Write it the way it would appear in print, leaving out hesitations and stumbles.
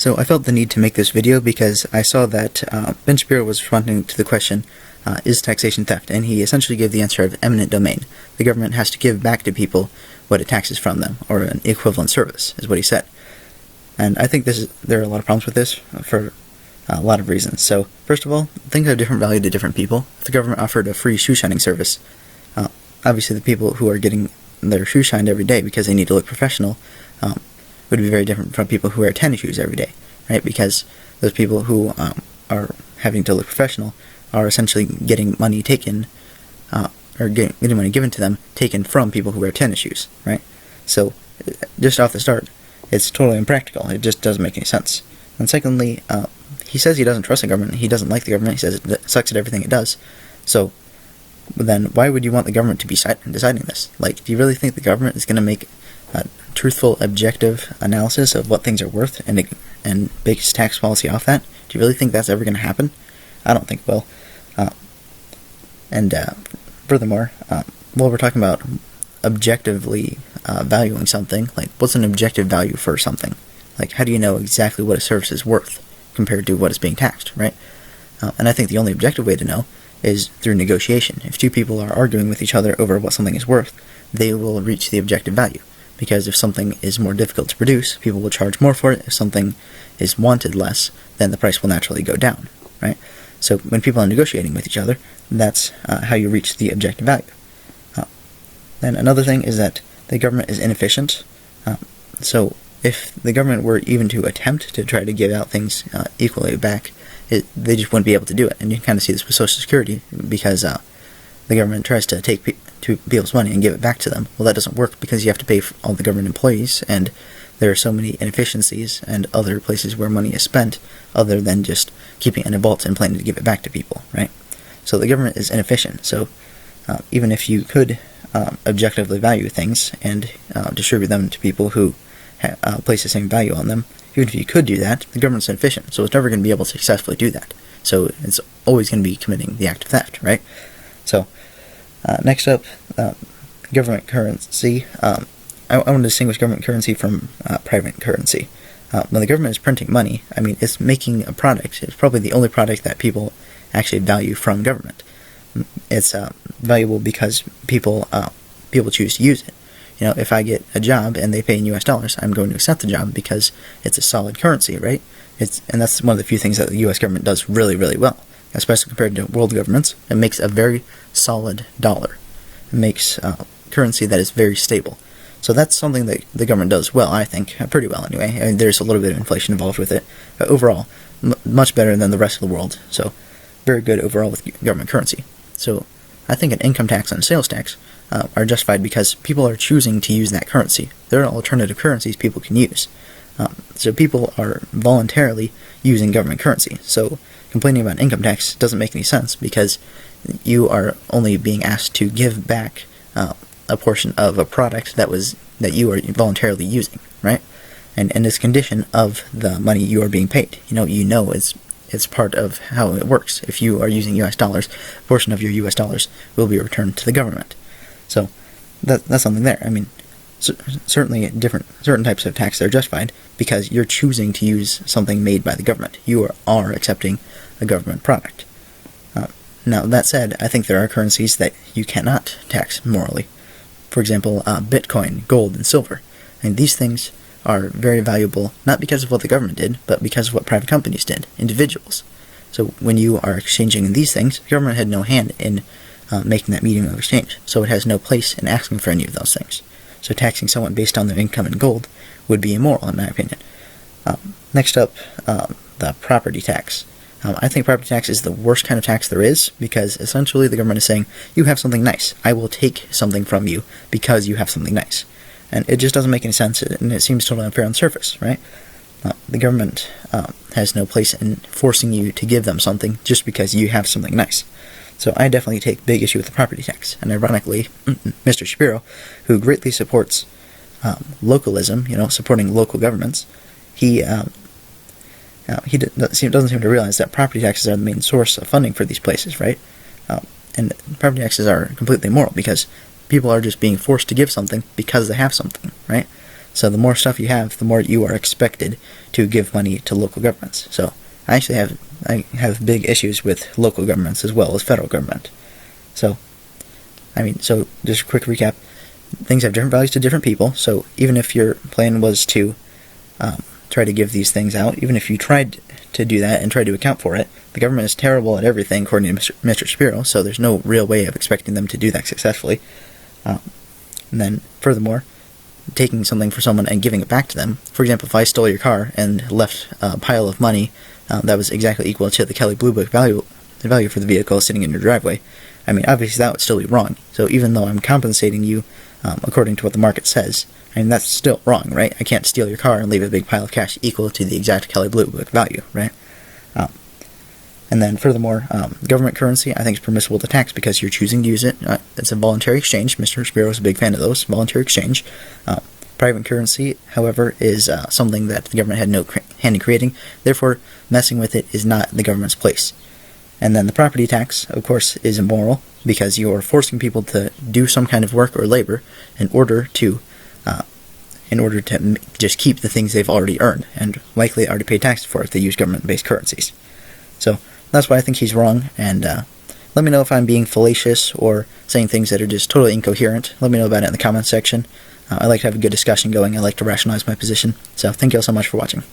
So I felt the need to make this video because I saw that Ben Shapiro was responding to the question, is taxation theft? And he essentially gave the answer of eminent domain. The government has to give back to people what it taxes from them, or an equivalent service, is what he said. And I think there are a lot of problems with this for a lot of reasons. So, first of all, things have different value to different people. If the government offered a free shoe shining service, obviously the people who are getting their shoes shined every day because they need to look professional would be very different from people who wear tennis shoes every day, right? Because those people who are having to look professional are essentially getting money taken, or getting money given to them, taken from people who wear tennis shoes, right? So, just off the start, it's totally impractical. It just doesn't make any sense. And secondly, he says he doesn't trust the government. He doesn't like the government. He says it sucks at everything it does. So, then why would you want the government to be deciding this? Like, do you really think the government is going to make a truthful, objective analysis of what things are worth and base tax policy off that? Do you really think that's ever going to happen? I don't think it will. Furthermore, while we're talking about objectively valuing something, like, what's an objective value for something? Like, how do you know exactly what a service is worth compared to what is being taxed, right? And I think the only objective way to know is through negotiation. If two people are arguing with each other over what something is worth, they will reach the objective value. Because if something is more difficult to produce, people will charge more for it. If something is wanted less, then the price will naturally go down, right? So when people are negotiating with each other, that's how you reach the objective value. Then another thing is that the government is inefficient. So if the government were even to attempt to try to give out things equally back, they just wouldn't be able to do it. And you can kind of see this with Social Security, because the government tries to take people's money and give it back to them. Well, that doesn't work because you have to pay for all the government employees, and there are so many inefficiencies and other places where money is spent other than just keeping it in a vault and planning to give it back to people, right? So the government is inefficient. So even if you could objectively value things and distribute them to people who place the same value on them, even if you could do that, the government's inefficient, so it's never going to be able to successfully do that. So it's always going to be committing the act of theft, right? So next up, government currency. I want to distinguish government currency from private currency. When the government is printing money, I mean, it's making a product. It's probably the only product that people actually value from government. It's valuable because people choose to use it. You know, if I get a job and they pay in US dollars, I'm going to accept the job because it's a solid currency, right? And that's one of the few things that the US government does really, really well, especially compared to world governments. It makes a very solid dollar. It makes currency that is very stable. So that's something that the government does well, I think, pretty well anyway. I mean, there's a little bit of inflation involved with it, but overall, much better than the rest of the world. So very good overall with government currency. So I think an income tax and sales tax are justified because people are choosing to use that currency. There are alternative currencies people can use. So people are voluntarily using government currency. So complaining about income tax doesn't make any sense because you are only being asked to give back a portion of a product that you are voluntarily using, right? And it's a condition of the money you are being paid. You know it's part of how it works. If you are using US dollars, a portion of your US dollars will be returned to the government. So that's something there. I mean, certainly certain types of tax are justified because you're choosing to use something made by the government. You are accepting a government product. Now, that said, I think there are currencies that you cannot tax morally. For example, Bitcoin, gold, and silver. And these things are very valuable, not because of what the government did, but because of what private companies did, individuals. So when you are exchanging these things, the government had no hand in making that medium of exchange, so it has no place in asking for any of those things. So taxing someone based on their income in gold would be immoral, in my opinion. Next up, the property tax. I think property tax is the worst kind of tax there is, because essentially the government is saying, you have something nice. I will take something from you because you have something nice. And it just doesn't make any sense, and it seems totally unfair on the surface, right? The government has no place in forcing you to give them something just because you have something nice. So I definitely take big issue with the property tax. And ironically, Mr. Shapiro, who greatly supports localism, supporting local governments, he doesn't seem to realize that property taxes are the main source of funding for these places, right? And property taxes are completely immoral because people are just being forced to give something because they have something, right? So the more stuff you have, the more you are expected to give money to local governments. So I have big issues with local governments as well as federal government. So just a quick recap. Things have different values to different people. So even if your plan was to try to give these things out, even if you tried to do that and tried to account for it, the government is terrible at everything, according to Mr. Shapiro, so there's no real way of expecting them to do that successfully. And then, furthermore, taking something for someone and giving it back to them. For example, if I stole your car and left a pile of money that was exactly equal to the Kelley Blue Book value for the vehicle sitting in your driveway, obviously that would still be wrong. So even though I'm compensating you according to what the market says, that's still wrong, right? I can't steal your car and leave a big pile of cash equal to the exact Kelley Blue Book value, right? And then furthermore, government currency I think is permissible to tax because you're choosing to use it. It's a voluntary exchange. Mr. Shapiro is a big fan of those, voluntary exchange. Private currency, however, is something that the government had no hand in creating. Therefore, messing with it is not the government's place. And then the property tax, of course, is immoral because you are forcing people to do some kind of work or labor in order to just keep the things they've already earned and likely already paid taxes for if they use government-based currencies. So that's why I think he's wrong, and let me know if I'm being fallacious or saying things that are just totally incoherent. Let me know about it in the comments section. I like to have a good discussion going. I like to rationalize my position. So thank you all so much for watching.